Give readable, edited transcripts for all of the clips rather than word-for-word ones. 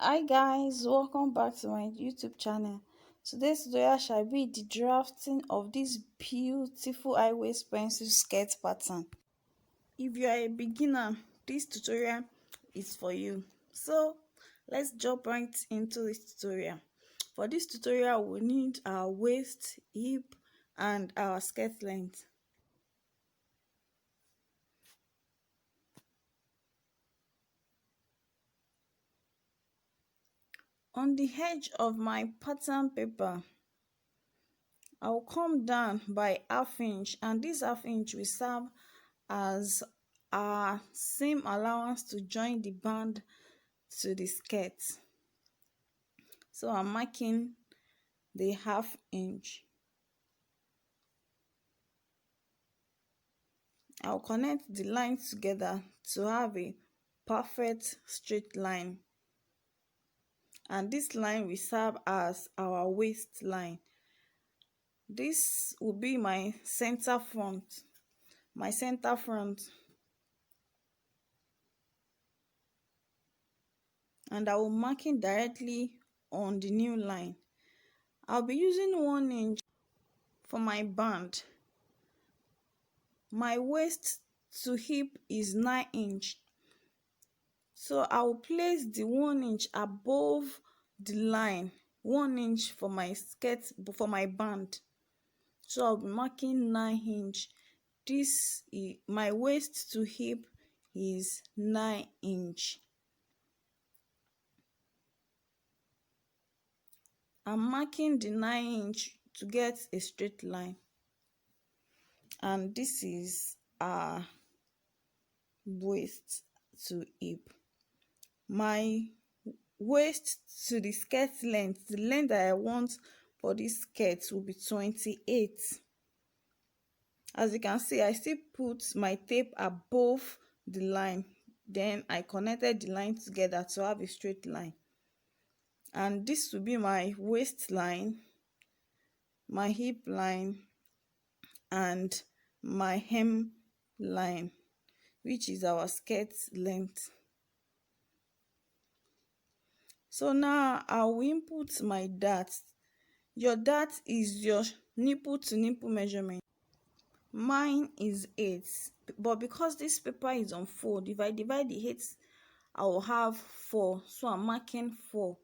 Hi guys, welcome back to my YouTube channel. Today's tutorial shall be the drafting of this beautiful high waist pencil skirt pattern. If you are a beginner, this tutorial is for you. So let's jump right into this tutorial. For this tutorial, we need our waist, hip, and our skirt length. On the edge of my pattern paper, I'll come down by ½ inch, and this ½ inch will serve as our seam allowance to join the band to the skirt. So I'm marking the ½ inch. I'll connect the lines together to have a perfect straight line, and this line will serve as our waistline. This will be my center front. And I will mark it directly on the new line. I'll be using 1 inch for my band. My waist to hip is 9 inch, so I will place the 1 inch above the line, 1 inch for my skirt, for my band. So I'll be marking 9 inch. This is my waist to hip is 9 inch. I'm marking the 9 inch to get a straight line, and this is our waist to hip. My waist to the skirt length, the length that I want for this skirt will be 28. As you can see, I still put my tape above the line, then I connected the line together to have a straight line. And this will be my waistline, my hip line, and my hem line, which is our skirt length. So now I will input my dart. Your dart is your nipple to nipple measurement. Mine is 8, but because this paper is on fold, if I divide the 8, I will have 4, so I'm marking 4.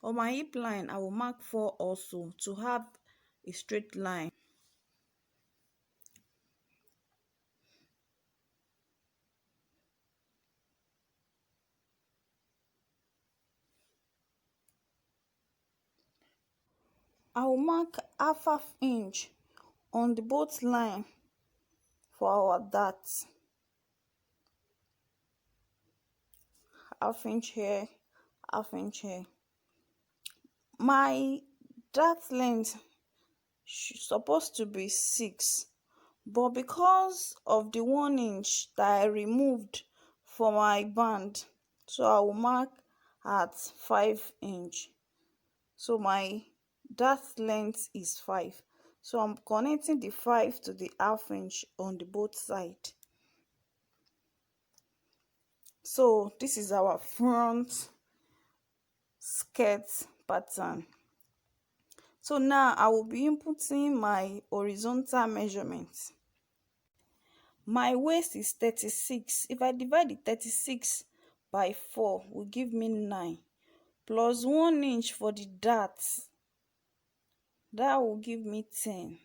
On my hip line, I will mark 4 also to have a straight line. I will mark ½ inch on the both line for our dart. ½ inch here, ½ inch here. My dart length supposed to be 6, but because of the 1 inch that I removed for my band, so I will mark at 5 inch. So my dart length is 5, so I'm connecting the 5 to the ½ inch on the both side. So this is our front skirt pattern. So now I will be inputting my horizontal measurements. My waist is 36. If I divide the 36 by 4, will give me 9, plus 1 inch for the dart, that will give me 10.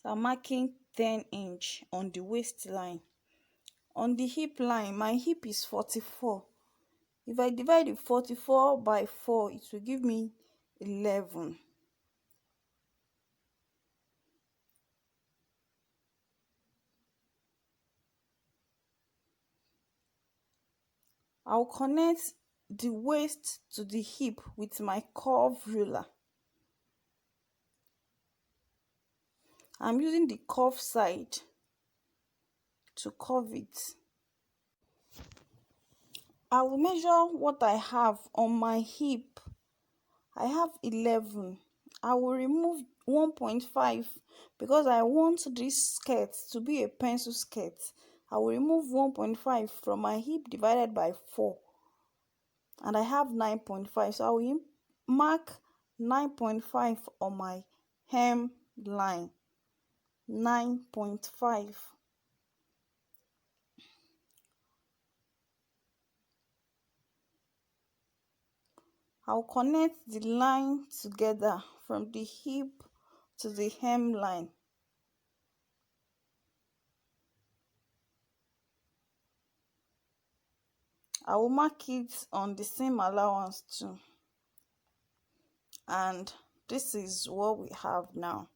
So I'm marking 10 inch on the waistline. On the hip line, my hip is 44. If I divide the 44 by 4, it will give me 11. I'll connect the waist to the hip with my curve ruler. I'm using the curve side to curve it. I will measure what I have on my hip. I have 11. I will remove 1.5 because I want this skirt to be a pencil skirt. I will remove 1.5 from my hip divided by 4. and I have 9.5, so I will mark 9.5 on my hem line. 9.5. I'll connect the line together from the hip to the hem line. I will mark it on the seam allowance too. And this is what we have now.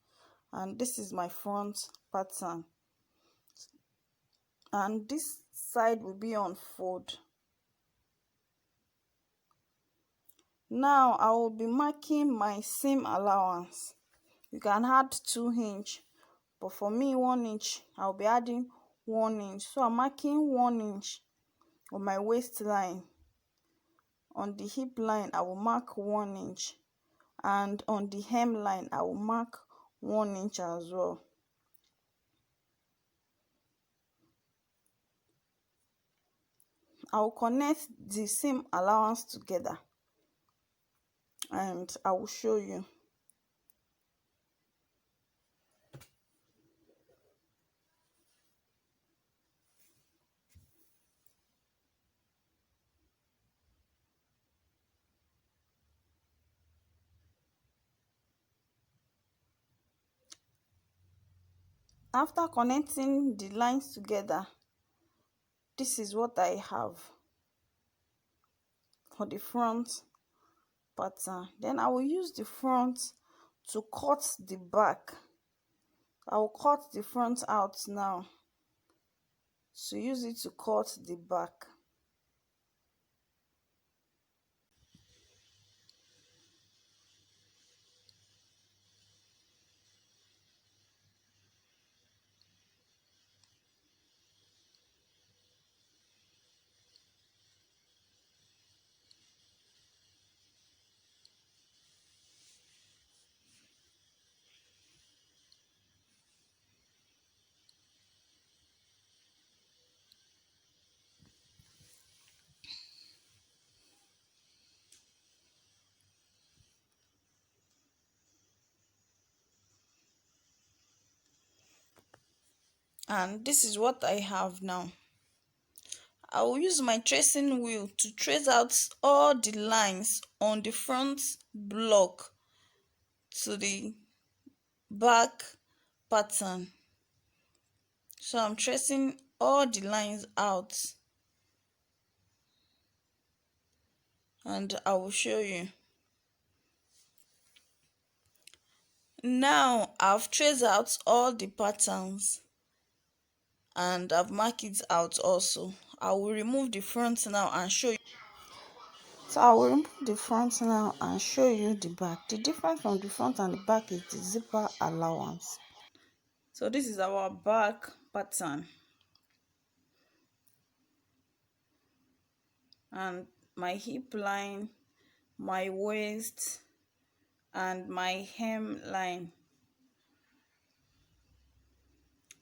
And this is my front pattern. And this side will be on fold. Now I will be marking my seam allowance. You can add 2 inch, but for me 1 inch, I'll be adding 1 inch. So I'm marking 1 inch on my waistline. On the hip line, I will mark 1 inch, and on the hem line, I will mark 1 inch as well. I will connect the seam allowance together and I will show you. After connecting the lines together, this is what I have for the front pattern. Then I will use the front to cut the back. I will cut the front out now to use it to cut the back. And this is what I have now. I will use my tracing wheel to trace out all the lines on the front block to the back pattern. So I'm tracing all the lines out and I will show you. Now I've traced out all the patterns and I've marked it out also. I will remove the front now and show you. So I will remove the front now and show you the back. The difference from the front and the back is the zipper allowance. So this is our back pattern. And my hip line, my waist, and my hem line.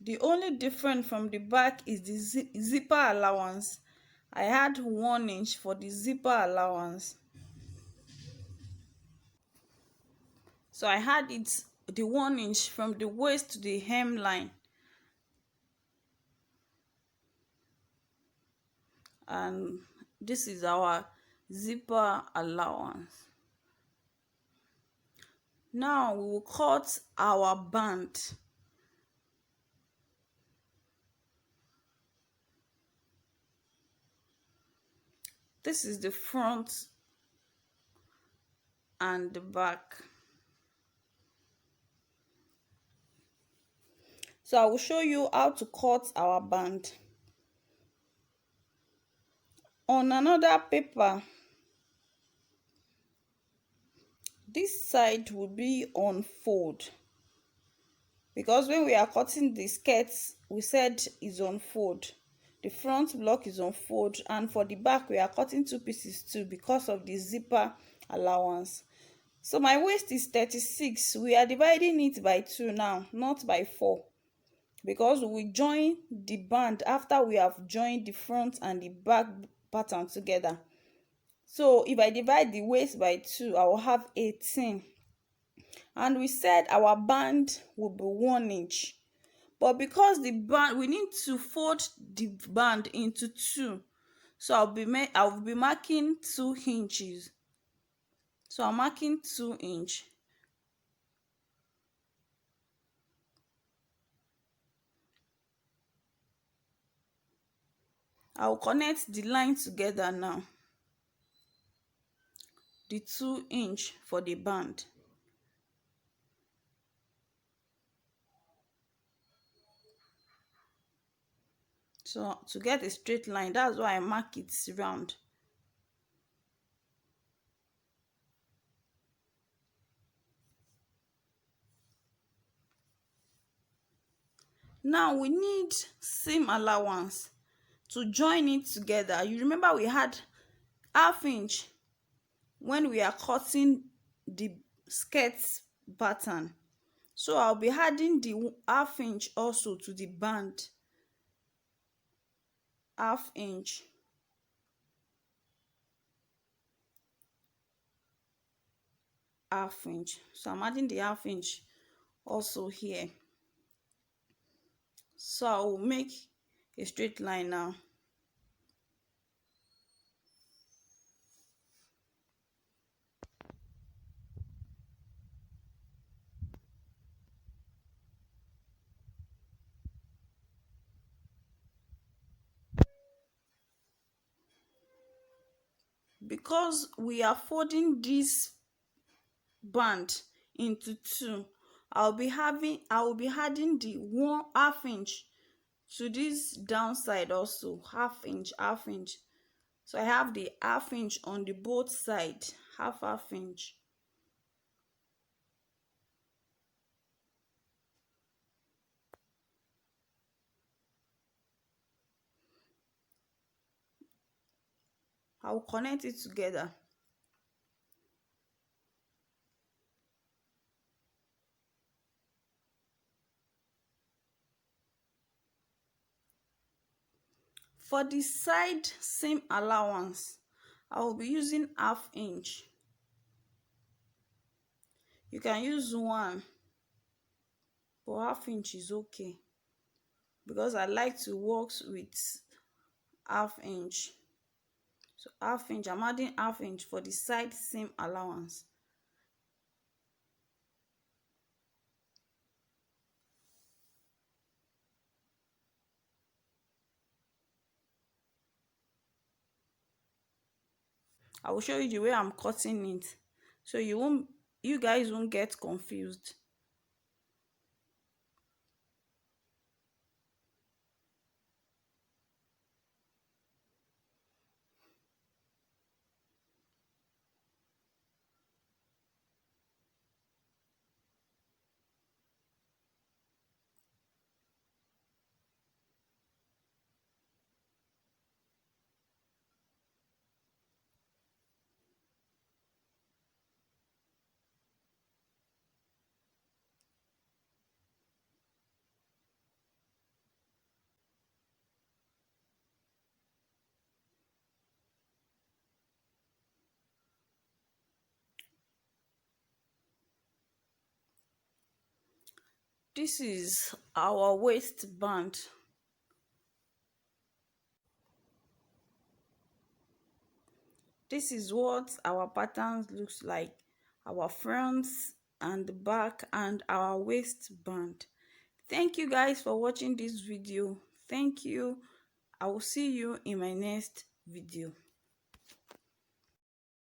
The only difference from the back is the zipper allowance. I had 1 inch for the zipper allowance. So I had it the 1 inch from the waist to the hem line. And this is our zipper allowance. Now we will cut our band. This is the front and the back. So I will show you how to cut our band. On another paper, this side will be on fold, because when we are cutting the skirts, we said is on fold. The front block is on fold, and for the back we are cutting 2 pieces too because of the zipper allowance. So my waist is 36. We are dividing it by 2 now, not by 4, because we join the band after we have joined the front and the back pattern together. So if I divide the waist by 2, I will have 18. And we said our band will be 1 inch. But because the band, we need to fold the band into 2. So I'll be marking 2 inches. So I'm marking 2 inch. I'll connect the line together now. The 2 inch for the band. So to get a straight line, that's why I mark it round. Now we need seam allowance to join it together. You remember we had half inch when we are cutting the skirt pattern. So I'll be adding the half inch also to the band. Half inch. Half inch. So I'm adding the half inch also here. So I will make a straight line now. Because we are folding this band into 2, I will be adding the 1/2 inch to this downside also. Half inch, half inch. So I have the half inch on the both side. Half inch. I will connect it together. For the side seam allowance, I will be using half inch. You can use 1, but half inch is okay because I like to work with half inch. So half inch, I'm adding half inch for the side seam allowance. I will show you the way I'm cutting it, so you guys won't get confused. This is our waistband. This is what our patterns looks like. Our fronts and the back and our waistband. Thank you guys for watching this video. Thank you. I will see you in my next video.